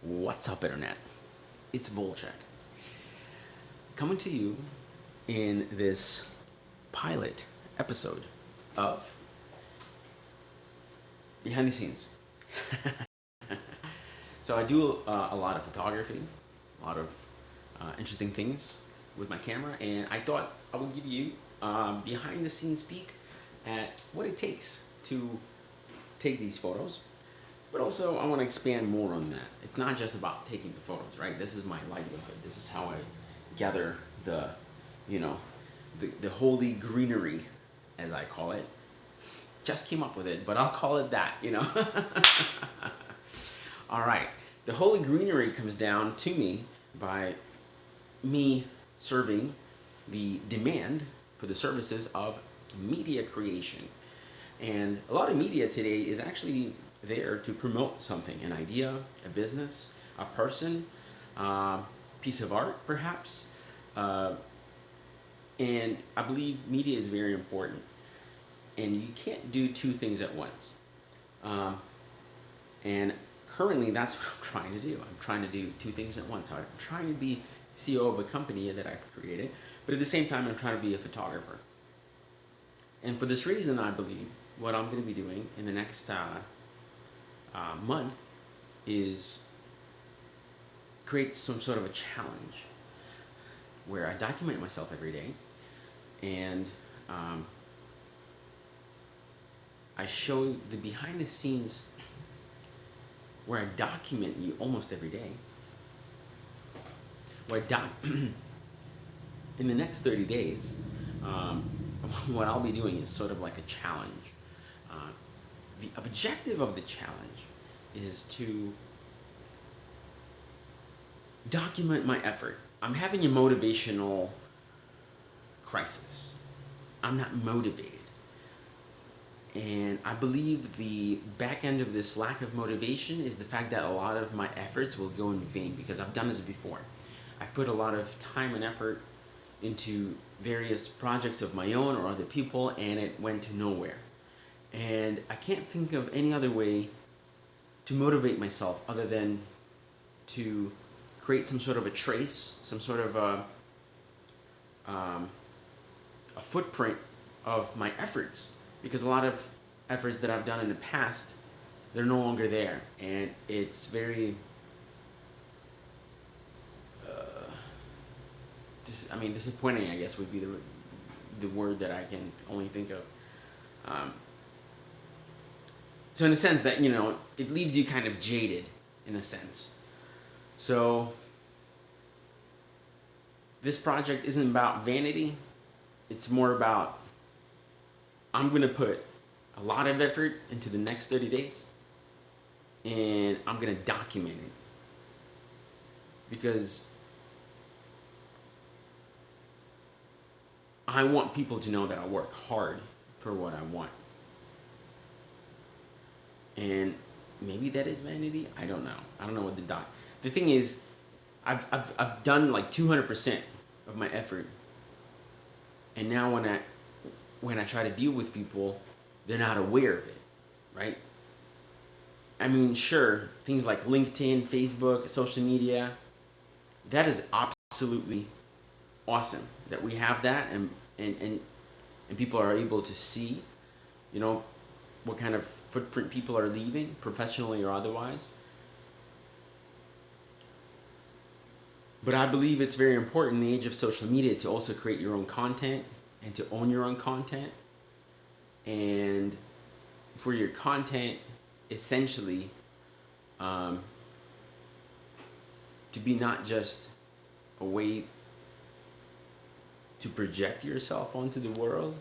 What's up, Internet? It's Volchek coming to you in this pilot episode of Behind the Scenes. So, I do a lot of photography, a lot of interesting things with my camera, and I thought I would give you behind the scenes peek at what it takes to take these photos. But also, I want to expand more on that. It's not just about taking the photos, right? This is my livelihood. This is how I gather the, the holy greenery, as I call it. Just came up with it, but I'll call it that. All right. The holy greenery comes down to me by me serving the demand for the services of media creation. And a lot of media today is actually there to promote something, an idea, a business, a person, piece of art, perhaps. And I believe media is very important. And you can't do two things at once. And currently, that's what I'm trying to do. I'm trying to do two things at once. I'm trying to be CEO of a company that I've created, but at the same time, I'm trying to be a photographer. And for this reason, I believe what I'm going to be doing in the next month is create some sort of a challenge where I document myself every day, and I show the behind the scenes where I document you almost every day. Where in the next 30 days, what I'll be doing is sort of like a challenge. The objective of the challenge is to document my effort. I'm having a motivational crisis. I'm not motivated. And I believe the back end of this lack of motivation is the fact that a lot of my efforts will go in vain, because I've done this before. I've put a lot of time and effort into various projects of my own or other people, and it went to nowhere. And I can't think of any other way to motivate myself other than to create some sort of a trace, some sort of a footprint of my efforts. Because a lot of efforts that I've done in the past, they're no longer there. And it's very, disappointing, I guess, would be the word that I can only think of. So in a sense that, it leaves you kind of jaded, in a sense. So this project isn't about vanity. It's more about, I'm going to put a lot of effort into the next 30 days, and I'm going to document it. Because I want people to know that I work hard for what I want. And maybe that is vanity. I don't know. I don't know what the thing is, I've done like 200% of my effort. And now when I try to deal with people, they're not aware of it, right? I mean, sure, things like LinkedIn, Facebook, social media, that is absolutely awesome that we have that, and people are able to see, what kind of footprint people are leaving, professionally or otherwise. But I believe it's very important in the age of social media to also create your own content and to own your own content. And for your content, essentially, to be not just a way to project yourself onto the world,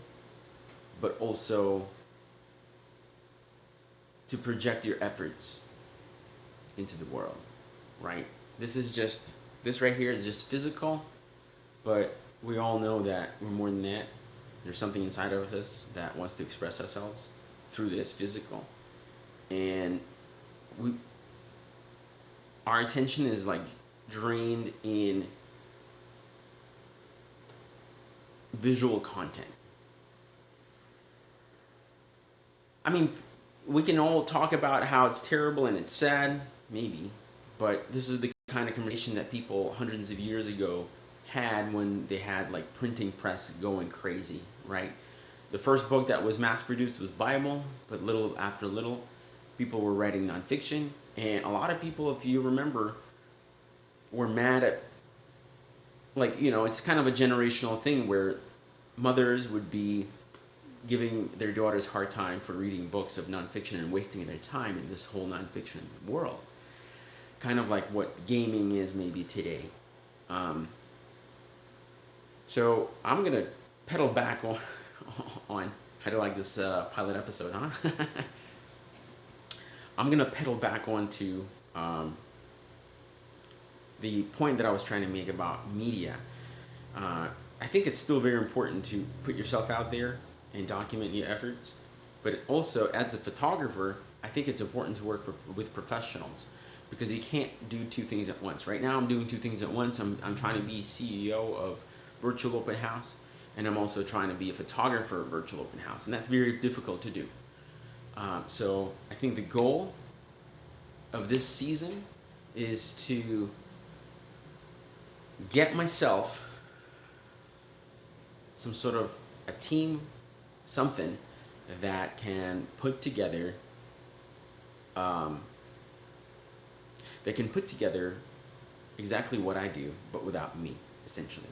but also to project your efforts into the world, right? This right here is just physical, but we all know that we're more than that. There's something inside of us that wants to express ourselves through this physical. And our attention is like drained in visual content. I mean, we can all talk about how it's terrible and it's sad, maybe, But this is the kind of conversation that people hundreds of years ago had when they had like printing press going crazy, right? The first book that was mass produced was Bible, but little after little, people were writing nonfiction, and a lot of people, if you remember, were mad at, like, it's kind of a generational thing where mothers would be giving their daughters hard time for reading books of nonfiction and wasting their time in this whole nonfiction world. Kind of like what gaming is maybe today. So I'm gonna pedal back on how to like this pilot episode, huh? I'm gonna pedal back onto the point that I was trying to make about media. I think it's still very important to put yourself out there and document your efforts, but also as a photographer, I think it's important to work with professionals, because you can't do two things at once. Right now I'm doing two things at once. I'm trying to be CEO of Virtual Open House, and I'm also trying to be a photographer of Virtual Open House, and that's very difficult to do. So I think the goal of this season is to get myself some sort of a team, something that can put together exactly what I do, but without me, essentially.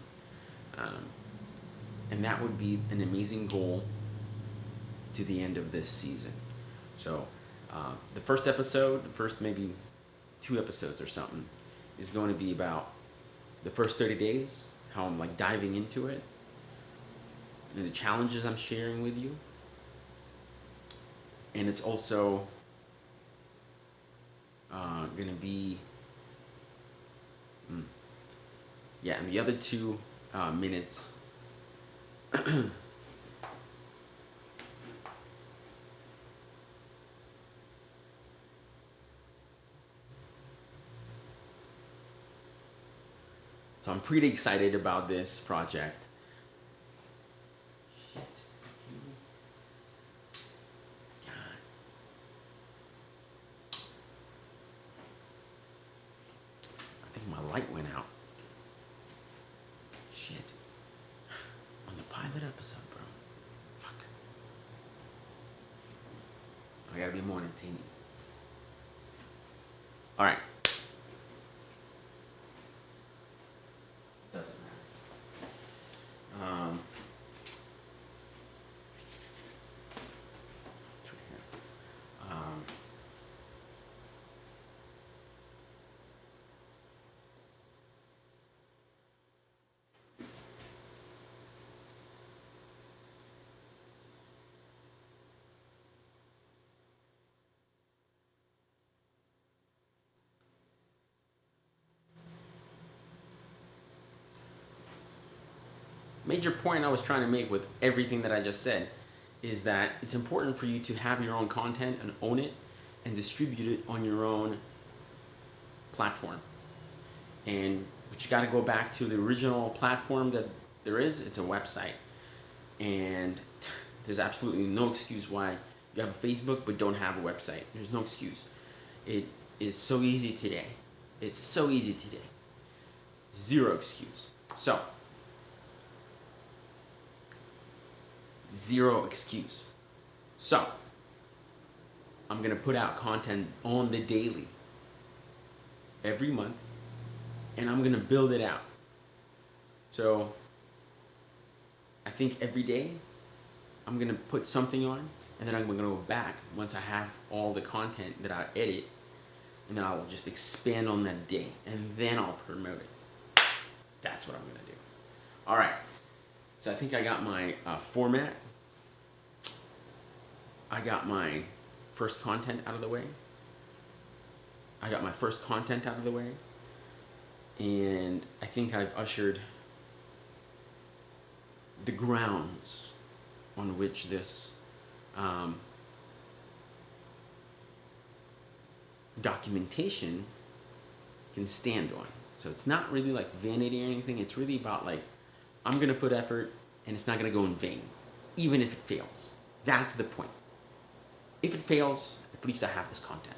And that would be an amazing goal to the end of this season. So the first episode, the first maybe 2 episodes or something, is going to be about the first 30 days, how I'm like diving into it, and the challenges I'm sharing with you. And it's also going to be, and the other 2 minutes so I'm pretty excited about this project. Shit. God. I think my light went out. Shit. On the pilot episode, bro. Fuck. I gotta be more entertaining. Alright. Doesn't matter. It's right here. Major point I was trying to make with everything that I just said is that it's important for you to have your own content and own it and distribute it on your own platform. But you got to go back to the original platform that there is. It's a website, and there's absolutely no excuse why you have a Facebook but don't have a website. There's no excuse. It is so easy today. It's so easy today. Zero excuse. So, zero excuse. So, I'm going to put out content on the daily every month, and I'm going to build it out. So, I think every day I'm going to put something on, and then I'm going to go back once I have all the content that I edit, and then I'll just expand on that day, and then I'll promote it. That's what I'm going to do. All right. So I think I got my format. I got my first content out of the way. And I think I've ushered the grounds on which this documentation can stand on. So it's not really like vanity or anything. It's really about like, I'm going to put effort and it's not going to go in vain, even if it fails. That's the point. If it fails, at least I have this content.